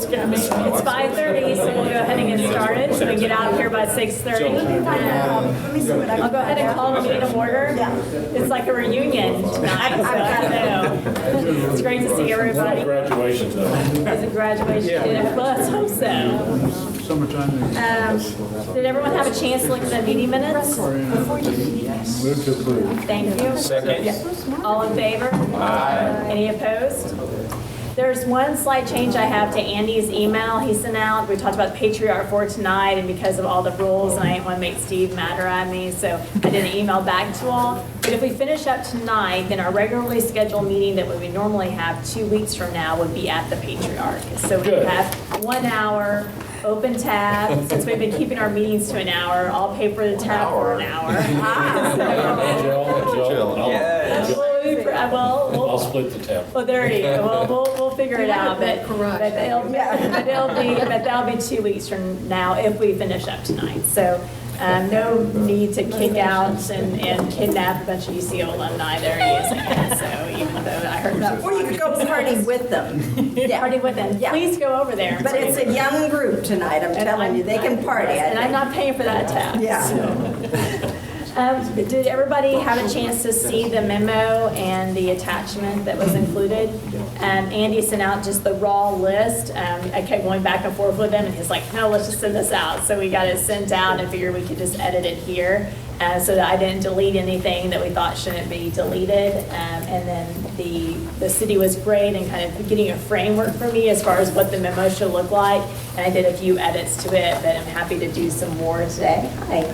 It's 5:30, so we'll go ahead and get started, so we can get out of here by 6:30. I'll go ahead and call the meeting to order. It's like a reunion tonight, so I know. It's great to see everybody. Graduation though. It's a graduation dinner. Well, let's hope so. Did everyone have a chance to look at the meeting minutes? Move to approve. Thank you. Second. All in favor? Aye. Any opposed? There's one slight change I have to Andy's email he sent out. We talked about Patriarch for tonight, and because of all the rules, and I didn't want to make Steve madder at me, so I did an email back to all. But if we finish up tonight, then our regularly scheduled meeting that we normally have 2 weeks from now would be at the Patriarch. So we have 1 hour. Open tab, since we've been keeping our meetings to an hour, I'll pay for the tab for an hour. I'll split the tab. Well, there you go. Well, we'll figure it out, but that'll be 2 weeks from now if we finish up tonight. So no need to kick out and kidnap a bunch of UCO alumni there using it. So even though I heard that. Or you could go party with them. Party with them. Yeah. Please go over there. But it's a young group tonight, I'm telling you, they can party. And I'm not paying for that tab. Yeah. Did everybody have a chance to see the memo and the attachment that was included? Andy sent out just the raw list. I kept going back and forth with him, and he's like, no, let's just send this out. So we got it sent out and figured we could just edit it here so that I didn't delete anything that we thought shouldn't be deleted. And then the city was great in kind of getting a framework for me as far as what the memo should look like. And I did a few edits to it, but I'm happy to do some more today. Hi.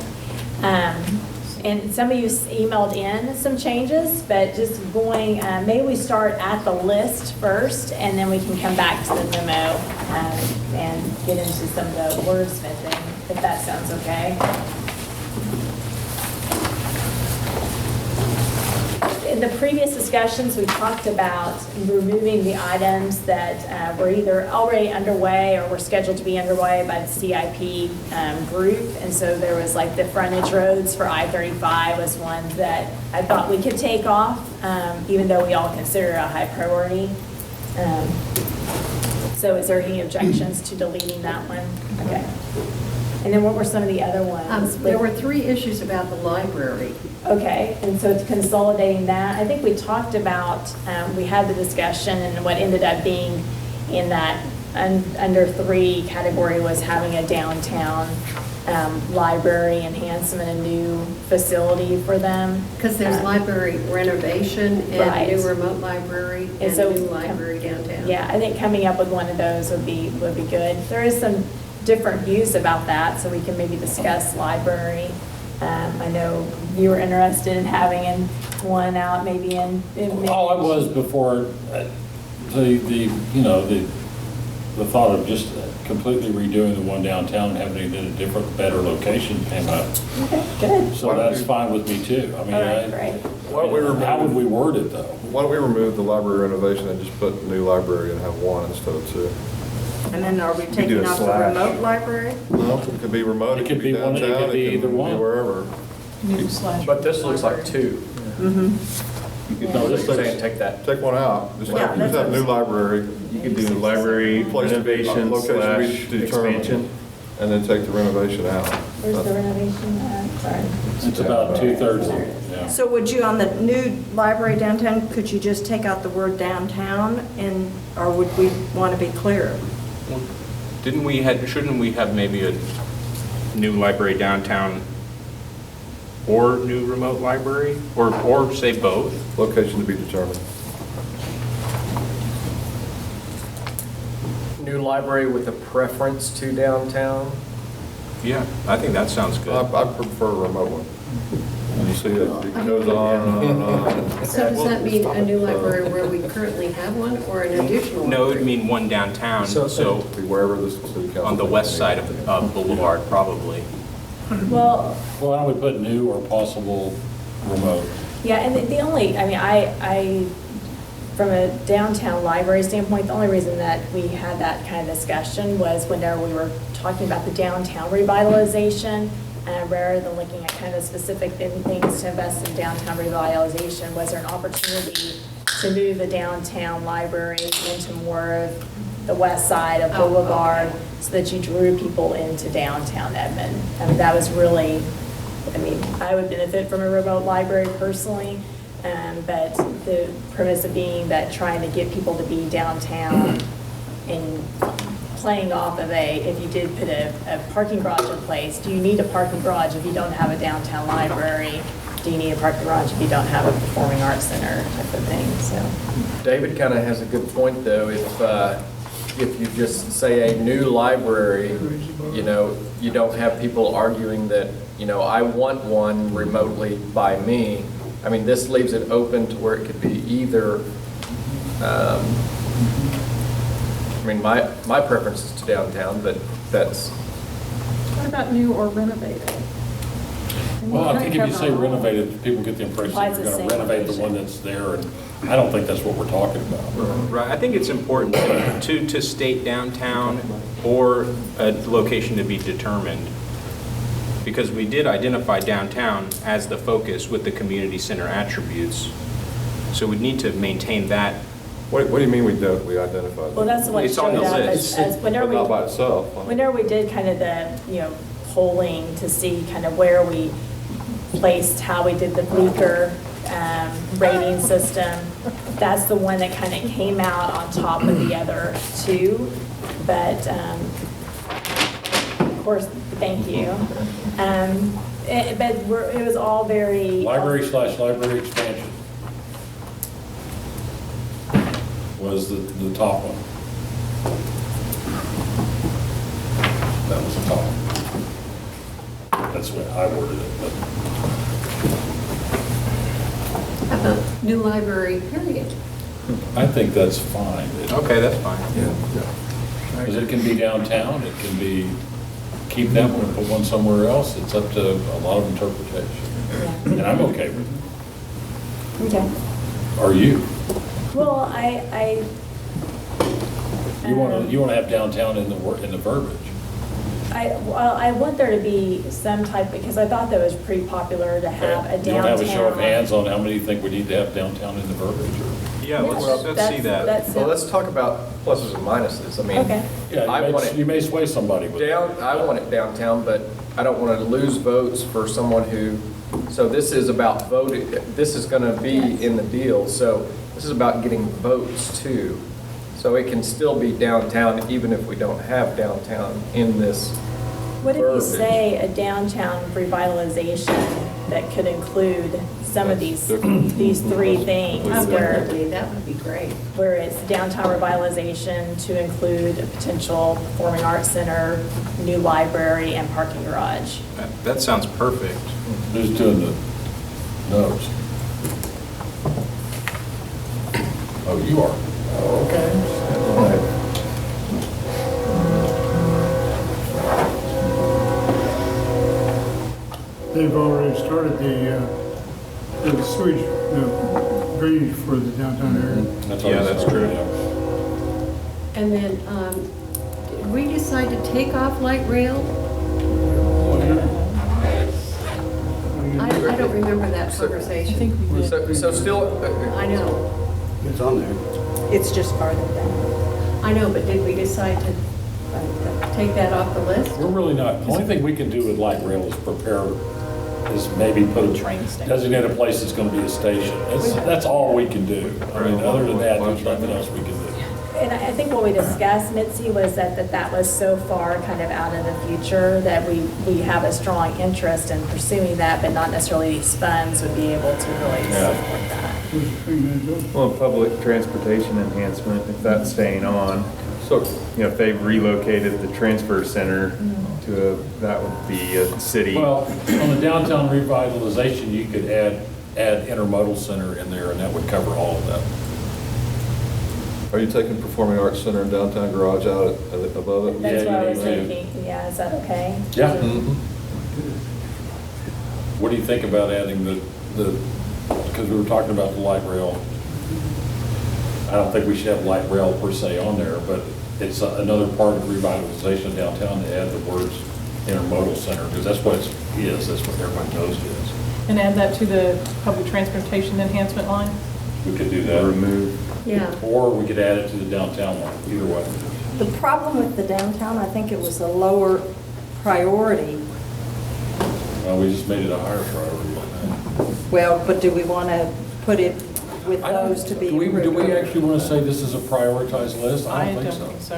And some of you emailed in some changes, but just going, maybe we start at the list first, and then we can come back to the memo and get into some of the wordsmithing, if that sounds okay. In the previous discussions, we talked about removing the items that were either already underway or were scheduled to be underway by the CIP group. And so there was like the frontage roads for I-35 was one that I thought we could take off, even though we all consider it a high priority. So is there any objections to deleting that one? Okay. And then what were some of the other ones? There were 3 issues about the library. Okay, and so it's consolidating that. I think we talked about, we had the discussion, and what ended up being in that under 3 category was having a downtown library enhancement, a new facility for them. Because there's library renovation and Right. new remote library and so new library downtown. Yeah, I think coming up with one of those would be good. There is some different views about that, so we can maybe discuss library. I know you were interested in having one out maybe in All I was before the thought of just completely redoing the one downtown and having it in a different, better location came up. Okay, good. So that's fine with me too. I mean, All right, great. how would we word it though? Why don't we remove the library renovation and just put new library and have 1 instead of 2? And then are we do taking a off the slash. remote library? No, it could be remote, it could be one, downtown, it could be either one. wherever. But this looks like 2. No, this looks- Saying take that. Take 1 out, just Yeah, just have new library. You could do library Place to be, renovation location slash to be determined. expansion. And then take the renovation out. Where's the renovation? Sorry. It's about 2/3. Yeah. So would you, on the new library downtown, could you just take out the word downtown, or would we want to be clear? Shouldn't we have maybe a new library downtown or new remote library? Or say both? Location to be determined. New library with a preference to downtown. Yeah, I think that sounds good. I prefer a remote one. You see, it goes on and on and on. So does that mean a new library where we currently have one or an additional? No, it would library? mean one downtown, So- so Be wherever the city council. on the west side of Boulevard, probably. Well, Why don't we put new or possible remote? yeah, and the only, I mean, I, from a downtown library standpoint, the only reason that we had that kind of discussion was whenever we were talking about the downtown revitalization, rather than looking at kind of specific things to invest in downtown revitalization, was there an opportunity to move the downtown library into more of the west side of Boulevard so that you drew people into downtown Edmond. I mean, that was really, I mean, I would benefit from a remote library personally, but the premise of being that trying to get people to be downtown and playing off of if you did put a parking garage in place, do you need a parking garage if you don't have a downtown library? Do you need a parking garage if you don't have a performing arts center type of thing, so. David kind of has a good point, though. If you just say a new library, you know, you don't have people arguing that, you know, I want one remotely by me. I mean, this leaves it open to where it could be either, I mean, my preference is to downtown, but that's, What about new or renovated? Well, I think if you say renovated, people get the impression Applies you're the going same to renovate the location. one that's there, and I don't think that's what we're talking about. Right, I think it's important to state downtown or a location to be determined, because we did identify downtown as the focus with the community center attributes. So we need to maintain that. What do you mean we identified? Well, that's what It's on showed the up list. as But whenever not by we, itself. whenever we did kind of the, you know, polling to see kind of where we placed, how we did the Bleaker rating system, that's the one that kind of came out on top of the other two. But, of course, thank you. But it was all very. Library/library expansion was the top one. That was the top. That's the way I worded it, but How about new library, period? I think that's fine. Okay, that's fine. Because it can be downtown, it can be, keep that one and put one somewhere else. It's up to a lot of interpretation. And I'm okay with it. Okay. Are you? Well, You want to have downtown in the verbiage. I want there to be some type, because I thought that was pretty popular to have a downtown. You want to have a show of hands on how many you think we need to have downtown in the verbiage? Or? Yeah, let's see that. well, let's talk about pluses and minuses. I mean, Okay. Yeah, I want it you may sway somebody with that. I want it downtown, but I don't want to lose votes for someone who, so this is about voting, this is going to be in the deal, so this is about getting votes too. So it can still be downtown even if we don't have downtown in this What if you verbiage. say a downtown revitalization that could include some of these three things, Absolutely, that would be great. where it's downtown revitalization to include a potential performing arts center, new library, and parking garage? That sounds perfect. Who's doing the notes? Oh, you are. Oh, okay. They've already started the sewage drainage for the downtown area. Yeah, that's true. And then, did we decide to take off light rail? I don't remember that conversation. So still, I know, It's on there. It's just farther down. I know, but did we decide to take that off the list? We're really not, the only thing we can do with light rail is is maybe put a Train station. designate a place that's going to be a station. That's all we can do. I mean, other than that, there's nothing else we can do. And I think what we discussed, Mitzi, was that was so far kind of out in the future that we have a strong interest in pursuing that, but not necessarily these funds would be able to really support that. Well, public transportation enhancement, if that's staying on, So, you know, if they've relocated the transfer center to that would be a city. Well, on the downtown revitalization, you could add intermodal center in there, and that would cover all of that. are you taking Performing Arts Center and Downtown Garage out above it? That's Yeah, what I you was need to. thinking. Yeah, is that okay? Yeah. Mhm. What do you think about adding because we were talking about the light rail. I don't think we should have light rail per se on there, but it's another part of revitalization of downtown to add the words intermodal center, because that's what it is, that's what everybody knows it is. And add that to the public transportation enhancement line? We could do that. remove. Yeah. Or we could add it to the downtown one, either way. The problem with the downtown, I think it was a lower priority. Well, we just made it a higher priority. Well, but do we want to put it with those to be Do we approved? actually want to say this is a prioritized list? I don't think so.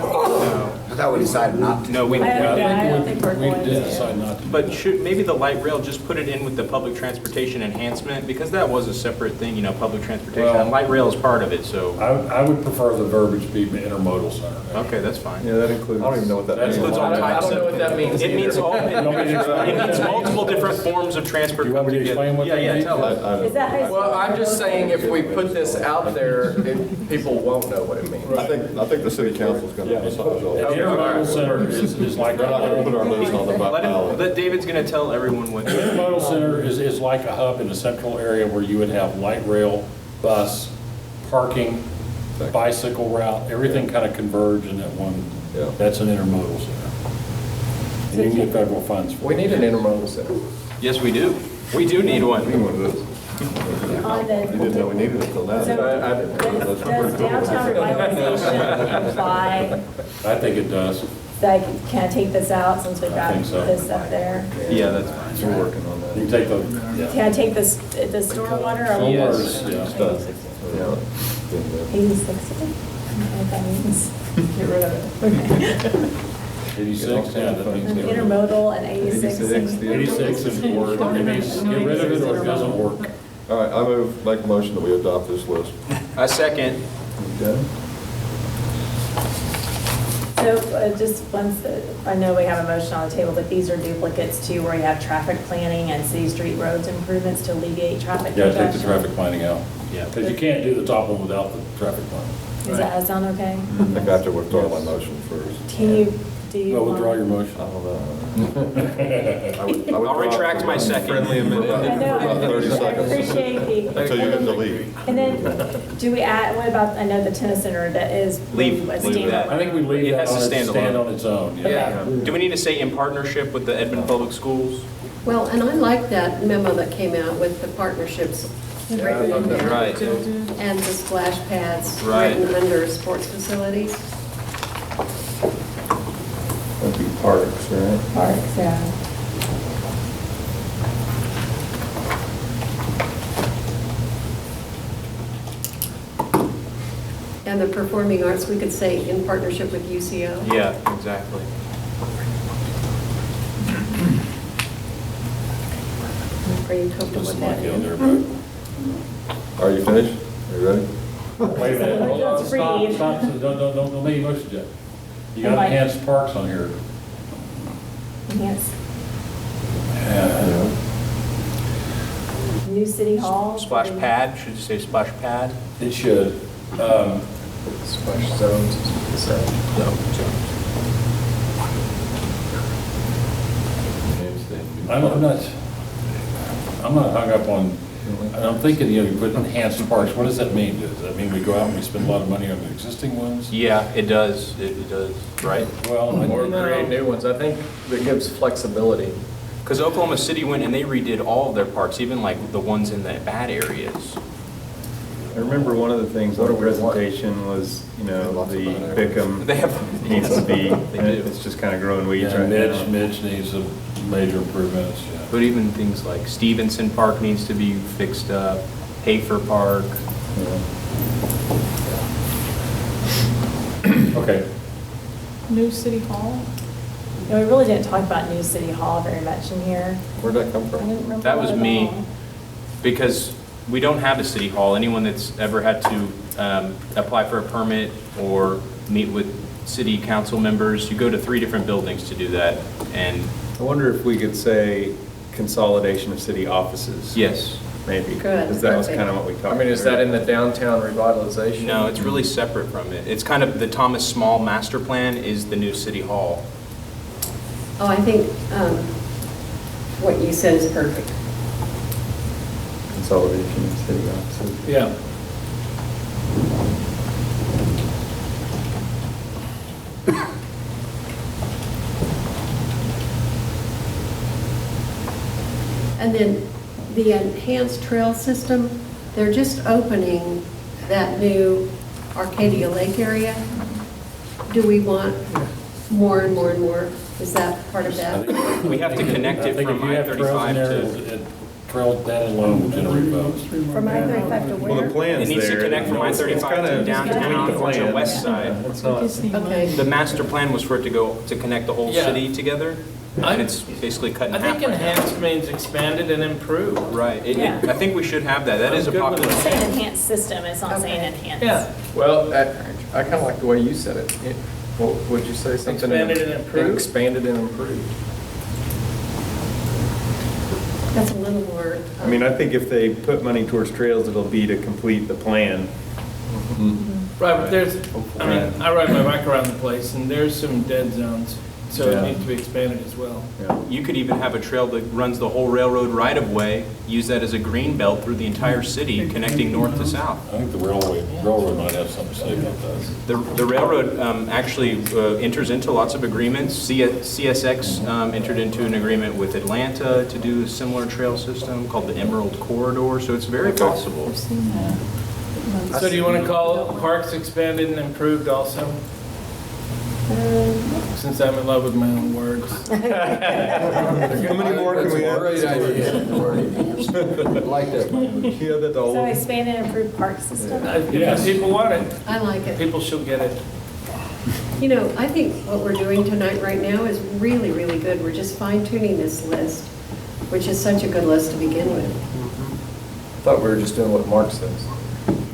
I thought we decided not to. No, we, I don't think we're We going did to. decide not to. but should, maybe the light rail, just put it in with the public transportation enhancement, because that was a separate thing, public transportation. Well- And light rail is part of it, so, I would prefer the verbiage be intermodal center. okay, that's fine. Yeah, that includes, I don't even know what that That means. includes all I types don't know what that means It means either. all, it means multiple different forms of transport. You want me to explain what that Yeah, means? tell us. Is that how you? Well, I'm just saying if we put this out there, people won't know what it means. I think the city council's going to massage all An that. intermodal center is like. We're not going to put our list on the ballot. Let David's gonna tell everyone what. Intermodal center is like a hub in a central area where you would have light rail, bus, parking, bicycle route, everything kind of converge in that one. Yeah. That's an intermodal center. And you can get federal funds for We it. need an intermodal center. Yes, we do. We do need one. On the. You didn't know we needed it till now. So, does downtown revitalization imply, I think it does. like, can I take this out since we've I got think so. this up there? Yeah, that's fine. So we're working on that. You can take the, Can I take this, the stormwater? or- Yes. Stormwater's, yeah. Yeah. 86? I don't know what that means. Get rid of it. Okay. 86, yeah, that means. get rid of it. Intermodal and 86. 86 is word, it means get rid of it or it doesn't work. All right, I make a motion that we adopt this list. A second. Okay. So just once, I know we have a motion on the table, but these are duplicates too, where you have traffic planning and city street roads improvements to alleviate traffic Yeah, congestion. take the traffic planning out. Yeah. Because you can't do the top one without the traffic plan. Does that sound okay? I think I have to withdraw my motion first. Can you, do you? Well, withdraw want- your motion. I don't know. I'll retract my second. Friendly amendment. I know, For about 30 I seconds. appreciate the. Until you get to leave. And then, do we add, what about, I know the tennis center that is. Leave a that. standalone. I think we leave It that has to on its stand stand alone. on its own. Yeah. Do we need to say in partnership with the Edmond Public Schools? Well, and I like that memo that came out with the partnersip written in there. Right. And the splash pads Right. written under sports facilities. That'd be parks, right? Parks, yeah. And the performing arts, we could say in partnership with UCO. Yeah, exactly. Are you comfortable Just with like that? on there, but- Are you finished? Are you ready? Wait a minute, hold on, Let's stop, read. stop, don't make your motion yet. You got Invite. enhanced parks on here. Yes. Yeah. New city hall. Splash pad, should you say splash pad? It should. Splash zones, so. I'm not hung up on, I'm thinking, you put enhanced parks, what does that mean? Does that mean we go out and we spend a lot of money on the existing ones? Yeah, it does, it does, right? Well, Or create new ones. I think that gives flexibility. Because Oklahoma City went and they redid all of their parks, even like the ones in the bad areas. I remember one of the things on the What do we want? presentation was, Lots of the bad areas. Bickham They have. needs to be, They do. it's just kind of growing weeds yeah, right now. Midge needs some major improvements, yeah. But even things like Stevenson Park needs to be fixed up, Hafer Park. Okay. New city hall? No, we really didn't talk about new city hall very much in here. Where'd that come I from? didn't remember. That was at me. all. Because we don't have a city hall. Anyone that's ever had to apply for a permit or meet with city council members, you go to 3 different buildings to do that. And I wonder if we could say consolidation of city offices. yes, Maybe. Good. Because that was Okay. kind of what we talked I about. mean, is that in the downtown revitalization? no, it's really separate from it. It's kind of the Thomas Small master plan is the new city hall. Oh, I think what you said is perfect. Consolidation of city offices. Yeah. And then the enhanced trail system, they're just opening that new Arcadia Lake area, do we want more and more and more? Is that part of that? We have to connect I it think from if you have trails in I-35 there, to, trails, that alone will generate votes. From I-35 to Well, the where? plan's it needs to there. connect from It's I-35 kinda- to downtown the or to plan. west side. It's not, Okay. The master plan was for it to go, to connect the whole Yeah. city together, and it's basically cut in I half think right now. enhanced means expanded and improved. Right, Yeah. I think we should have that, that is a I'm good with popular. It's saying enhanced system, it's not saying enhanced. Yeah, Well, I kind of like the way you said it. What would you say? Something Expanded and improved? Expanded and improved. That's a little more. I mean, I think if they put money towards trails, it'll be to complete the plan. right, but there's, I mean, I ride my bike around the place and there's some dead zones, so Yeah. it needs to be expanded as well. You could even have a trail that runs the whole railroad right-of-way, use that as a green belt through the entire city, connecting north to south. I think the railroad might have something to say about that. The railroad actually enters into lots of agreements. CSX entered into an agreement with Atlanta to do a similar trail system called the Emerald Corridor, so it's very possible. I've seen that. So do you want to call parks expanded and improved also? Since I'm in love with my own words. how many more can we have? Great idea. I like that. You know, that all. So expand and improve park system? If people want it, I like it. people should get it. You know, I think what we're doing tonight right now is really, really good. We're just fine tuning this list, which is such a good list to begin with. I thought we were just doing what Mark says.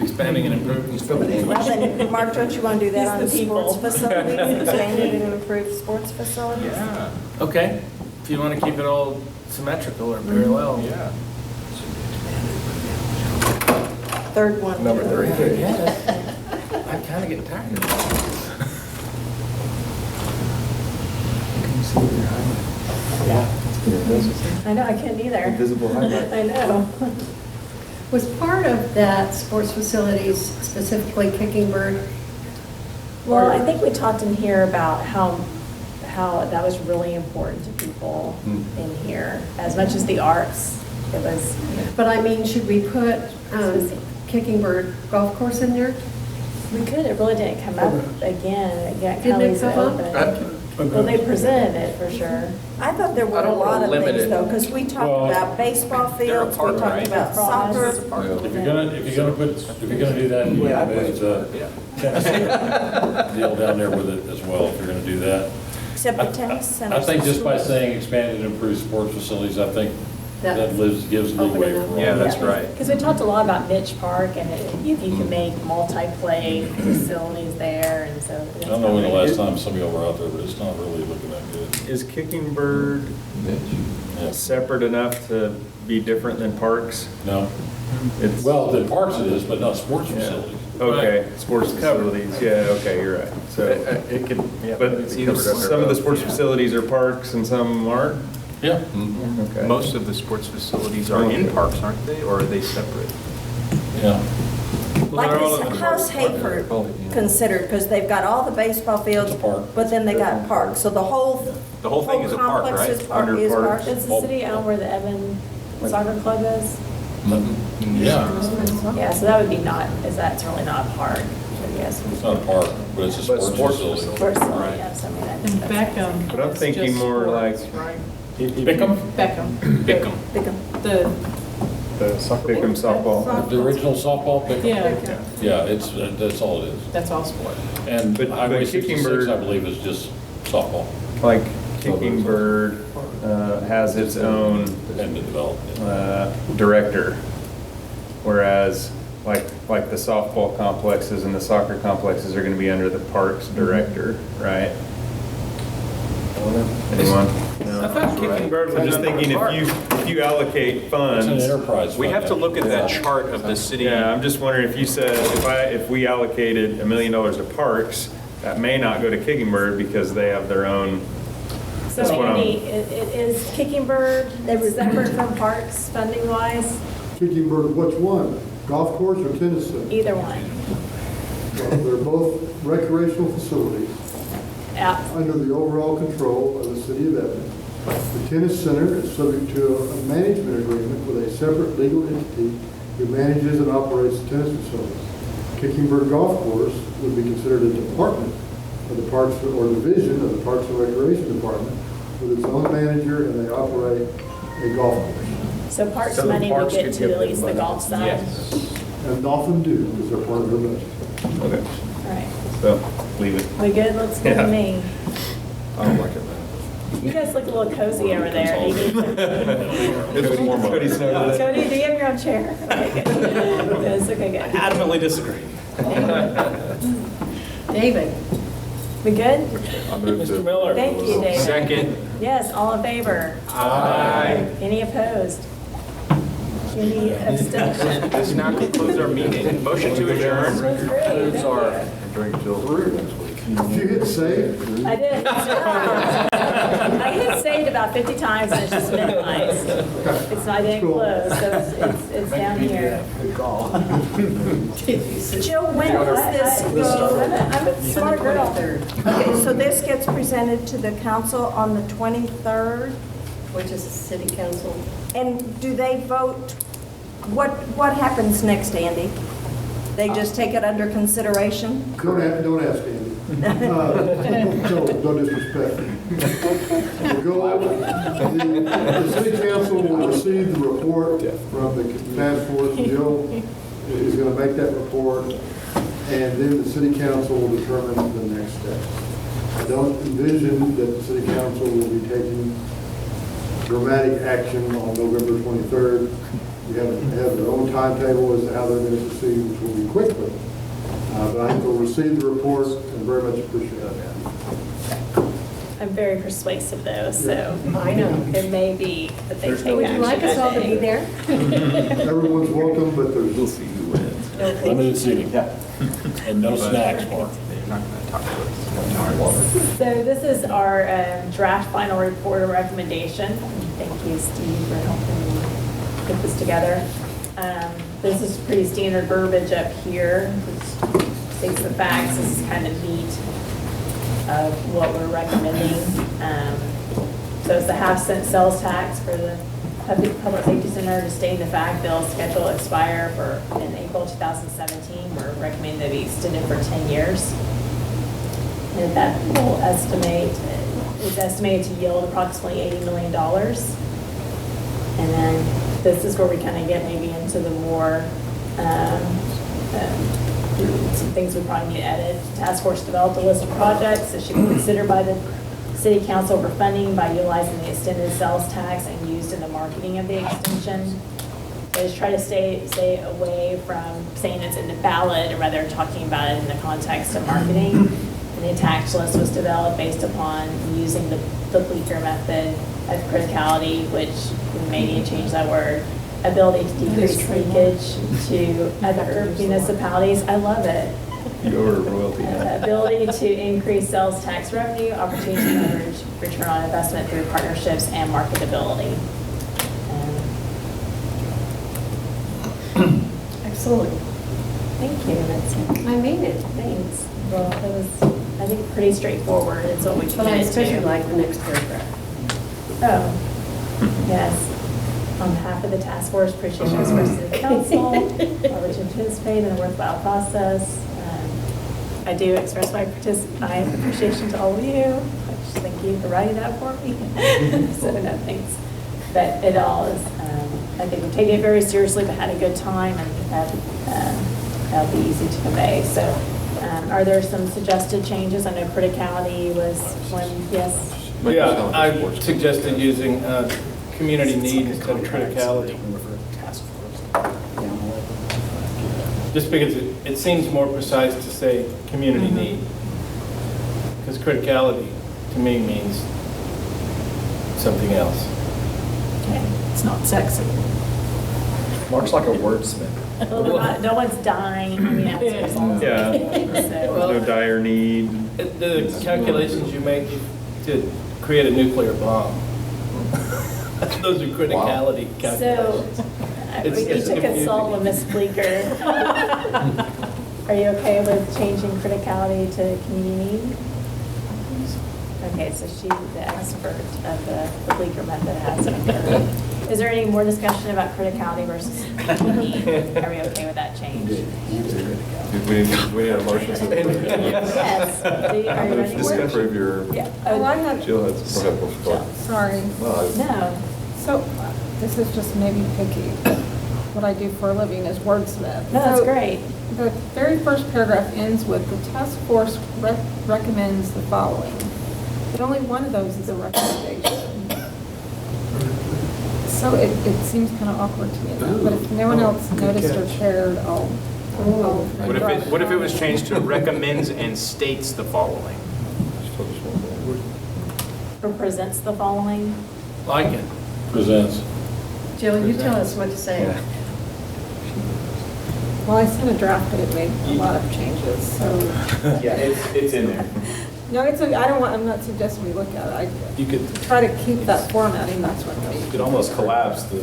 Expanding and improving. Well, then, Mark, don't you want to do that on the He's the people. sports facilities, expanded and improved sports facilities? Yeah, Okay, if you want to keep it all symmetrical or parallel. yeah. Third one. Number 3. I kind of get tired of it. I know, I couldn't either. Invisible highlight. I know. Was part of that sports facilities specifically Kicking Bird? Well, I think we talked in here about how that was really important to people in here, as much as the arts. It was, But I mean, should we put Kicking Bird Golf Course in there? we could, it really didn't come up again. Didn't it Kelly's come up? open. Well, they presented it for sure. I thought there were I a don't wanna lot of limit things it. though, because we talked Well, about baseball they're a fields, we park, talked right? about Lacrosse. soccer. If you're gonna do that, you have the tennis deal down there with it as well, if you're gonna do that. Except the tennis center. I think just by saying expanded and improved sports facilities, I think that gives leeway for all Yeah, that. that's right. Because we talked a lot about Mitch Park and you can make multi-play facilities there and so. I don't know when the last time some of y'all were out there, but it's not really looking that good. Is Kicking Bird Yeah. separate enough to be different than parks? No? It's, Well, the parks it is, but not sports facilities. okay, sports facilities, yeah, okay, you're right. So, It could, yeah. but it's covered under some of the both. sports facilities are parks and some aren't? Yeah. Okay. Most of the sports facilities are in parks, aren't they, or are they separate? Yeah. Like they're all this, in the how's Hayford considered? Because they've got all the baseball fields, It's a park. but then they got parks. So the whole The whole thing is a park, complex right? is park, Under is park. parks. Does the city own where the Evan Soccer Club is? Yeah. Yeah, so that would be not, that's really not a park, I guess. It's not a park, but it's a But sports sports facility. Sports facility, yes, I mean, that's. And Beckham. But I'm thinking Just more like. sports, right? Bickham? Beckham. Bickham. The, Bickham softball. The original softball Bickham? yeah, Yeah, that's all it is. that's all sport. And But Highway Kicking 66, Bird- I believe, is just softball Like Kicking Bird has its own and the development. director, whereas like the softball complexes and the soccer complexes are going to be under the parks director, right? Anyone? I thought Kicking Bird was I'm just under the thinking park. if you allocate It's an funds. enterprise. We fund, have to look at that chart of the city. Yeah, I'm just wondering if you said, if we allocated $1 million to parks, that may not go to Kicking Bird because they have their own. So That's what I'm- Andy, is Kicking Bird separate from parks funding wise? Kicking Bird, which one? Golf course or tennis center? Either one. Well, they're both recreational facilities Yeah. under the overall control of the city of Evansville. The tennis center is subject to a management agreement with a separate legal entity who manages and operates the tennis facilities. Kickingbird Golf Course would be considered a department of the Parks or division of the Parks and Recreation Department with its own manager, and they operate a golf course. So parks So the money would parks get could to give at them least the money. golf side? Yes. And often do, because they're part of their budget. Okay, All right. So, leave it. We good? Let's go Yeah. to me. I don't like it, man. You guys look a little cozy over there. Do you need to- It's more money. Cody, do you have your own chair? Okay, good. Yes, okay, good. Adamantly disagree. David? We good? I move to- Mr. Miller? Thank you, David. Second. Yes, all in favor? Aye. Any opposed? Any abstention? This now concludes our meeting. Motion to adjourn. Moves are. Drink till 3 next week. Did you hit save? I did. I hit saved about 50 times and it's just minimized. It's not, I didn't Cool. close, so it's down here. Good call. Jill, when does this go? I'm a smart girl. Okay, so this gets presented to the council on the 23rd, Which is city council. and do they vote? What happens next, Andy? They just take it under consideration? Don't ask Andy. No disrespect. The city council will receive the report from the task force. Jill is going to make that report, and then the city council will determine the next steps. I don't envision that the city council will be taking dramatic action on November 23rd. We have their own timetable as to how they're going to proceed, which will be quickly. But I think we'll receive the report and very much appreciate that. I'm very persuasive though, so I know. it may be that they take action. Would you like us all to be there? Everyone's welcome, but there's. We'll see who wins. Limited seating. And no snacks, Mark. They're not going to talk to us. So this is our draft final report or recommendation. Thank you, Steve, for helping me put this together. This is pretty standard verbiage up here, which states the facts. This is kind of meat of what we're recommending. So it's the half-cent sales tax for the Public Safety Center to stay in the fact bill schedule expire in April 2017. We're recommending that be extended for 10 years. And that will is estimated to yield approximately $80 million. And then this is where we kind of get maybe into the more, some things we probably need to edit. Task force developed a list of projects that should be considered by the city council for funding by utilizing the extended sales tax and used in the marketing of the extension. They just try to stay away from saying it's in the ballot, or rather talking about it in the context of marketing. And the tax list was developed based upon using the Bleecker method of criticality, which we may need to change that word, ability to decrease leakage to other municipalities. I love it. You order royalty. Ability to increase sales tax revenue, opportunity to leverage return on investment through partnerships and marketability. Excellent. Thank you. That's, I made it. thanks. Well, it was, I think, pretty straightforward. It's what we But I committed especially to. like the next paragraph. Oh, yes. On behalf of the task force, appreciation expressed to the council, which participate in the worthwhile process. I do express my appreciation to all of you. I just thank you for writing that for me. So no thanks. But it all is, I think we've taken it very seriously, but had a good time, and that'll be easy to convey. So are there some suggested changes? I know criticality was one, yes? Yeah, I suggested using community need instead of criticality. Just because it seems more precise to say community need. Because criticality, to me, means something else. Okay. It's not sexy. Mark's like a wordsmith. Well, no one's dying, I mean, that's all. Yeah. So, No dire need. The calculations you make to create a nuclear bomb, those are criticality calculations. So, we It's need to consult with Ms. Bleecker. Are you okay with changing criticality to community need? Okay, so she's the expert of the Bleecker method, has her. Is there any more discussion about criticality versus need? Are we okay with that change? Do we need a motion? Yes. Are you ready? Just approve your, Yeah. Oh, I had, Jill has, go ahead, we'll start. sorry. No. So, this is just maybe picky. What I do for a living is wordsmith. No, that's So, great. The very first paragraph ends with, "The task force recommends the following." But only one of those is a recommendation. So it seems kind of awkward to me, but if no one else noticed or cared, I'll. What if it was changed to recommends and states the following? Or presents the following. Like it. Presents. Jill, you tell us what to say. Well, I sent a draft, but it made a lot of changes, so. Yeah, it's in there. No, it's, I don't want, I'm not suggesting we look at it. You could, I try to keep that formatting, that's what you we. could almost collapse the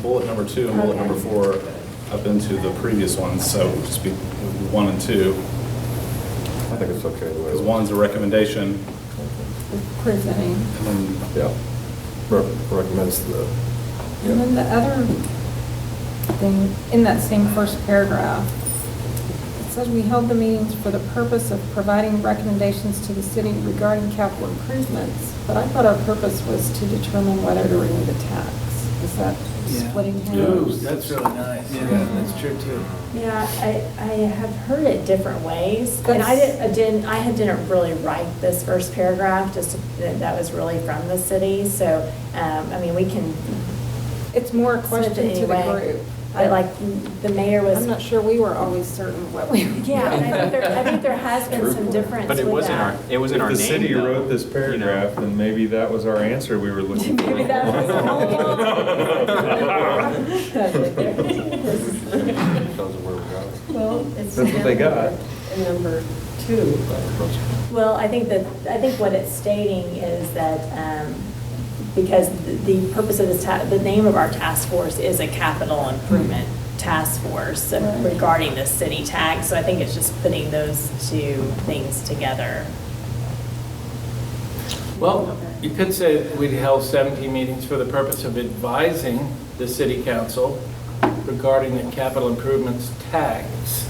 bullet number 2 and bullet number 4 up into the previous ones, so just be 1 and 2. I think it's okay the way. Because one's a recommendation, Presenting. and then Yeah. Recommends the, And then the other thing, in that same first paragraph, it says, "We held the meetings for the purpose of providing recommendations to the city regarding capital improvements." But I thought our purpose was to determine whether to renew the tax. Is that splitting Ooh, hairs? that's really nice. Yeah, that's true too. Yeah, I have heard it different ways, and I didn't really write this first paragraph, just, that was really from the city, so, I mean, we can, It's more a Send it question to the anyway. group. but like, the mayor was, I'm not sure we were always certain what we. yeah, and I think there has been some difference But it with was in our, that. it was in our if name. the city though, wrote this you know. paragraph, then maybe that was our answer we were looking for. Maybe that was Because of where we got it. Well, it's. That's what they got. Number 2. Well, I think what it's stating is that, because the purpose of this, the name of our task force is a capital improvement task force regarding the city tax, so I think it's just putting those two things together. Well, you could say that we'd held 17 meetings for the purpose of advising the city council regarding the capital improvements tax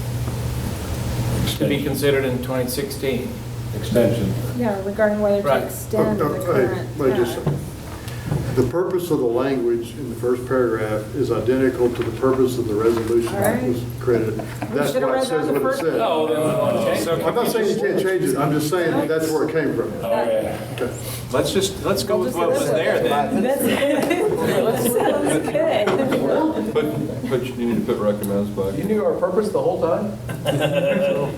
to be considered in 2016. Extension. Yeah, regarding whether Right. to extend the current Wait just a tax. second. The purpose of the language in the first paragraph is identical to the purpose of the resolution that was created. That's should've why it read says that the what it first- said. Oh, then we want to change it. I'm not saying you can't change it, I'm just saying that's where it came from. Oh, yeah. Okay. Let's go with what was there then. That's good. But you need to put recommends back. You knew our purpose the whole time?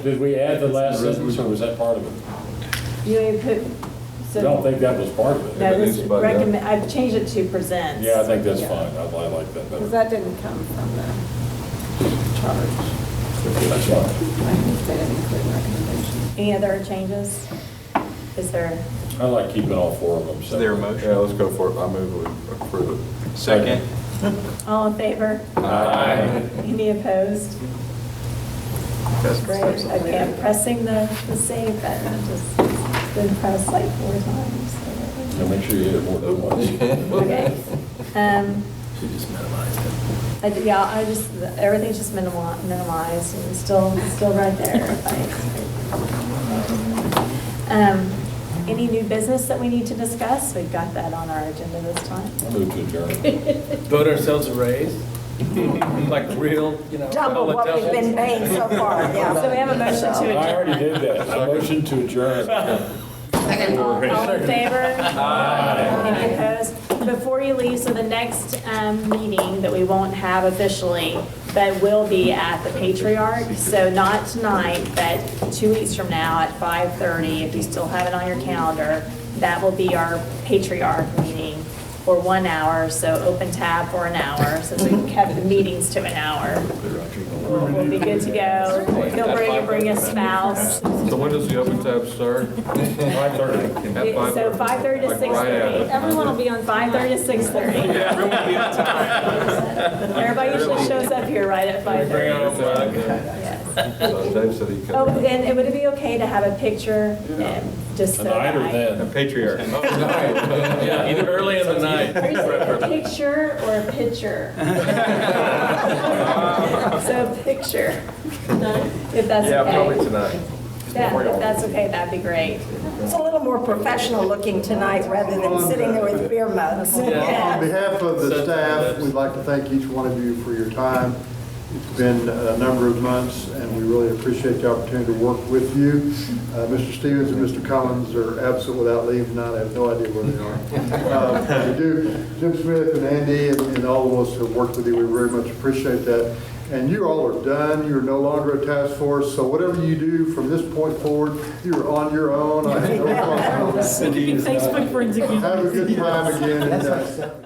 Did we add the last sentence, or was that part of it? You need to put, I don't think that was part of it. no, this needs to be done. recommend, I've changed it to presents. Yeah, I think that's Yeah. fine. I like that Because better. that didn't come from the charge. That's fine. I think they didn't include recommendations. Any other changes? Is there, I like keeping all 4 of them. Is there a separate. motion? Yeah, let's go for it. I move we approve it. Second. all in favor? Aye. Any opposed? Great, okay, I'm pressing the save button, I've just been pressed like 4 times. Now make sure you hit it more than once. Okay. She just minimized it. Yeah, I just, everything's just minimized, and it's still right there. Any new business that we need to discuss? We've got that on our agenda this time. I move to adjourn. Vote ourselves a raise, like real, Double what we've been paying so far, So yeah. we have a motion to I adjourn. already did that. I motion to adjourn. All in favor? Any opposed? Before you leave, so the next meeting that we won't have officially, but will be at the Patriarch, so not tonight, but 2 weeks from now at 5:30, if you still have it on your calendar, that will be our Patriarch meeting for 1 hour, so open tab for an hour, since we kept the meetings to an hour. We'll be good to go. Feel bring a spouse. So when does the open tab start? 5:30. So 5:30 to 6:30. Everyone will be on 5:30 to 6:30. Everyone will be on time. Everybody usually shows up here right at 5:30. Bring our own mug. Yes. Dave said he could. Oh, and would it be okay to have a picture, just so Tonight or that then? A patriarch. Yeah, either early in the night. Are you saying a picture or a picture? So a picture, if that's okay. Yeah, probably tonight. Yeah, if that's okay, that'd be great. It's a little more professional looking tonight rather than sitting there with beer mugs. On behalf of the staff, we'd like to thank each one of you for your time. It's been a number of months, and we really appreciate the opportunity to work with you. Mr. Stevens and Mr. Collins are absent without leave tonight. I have no idea where they are. We do, Jim Smith and Andy and all of us who have worked with you, we very much appreciate that. And you all are done. You're no longer a task force, so whatever you do from this point forward, you're on your own. I have no problem. Facebook forensic. Have a good time again.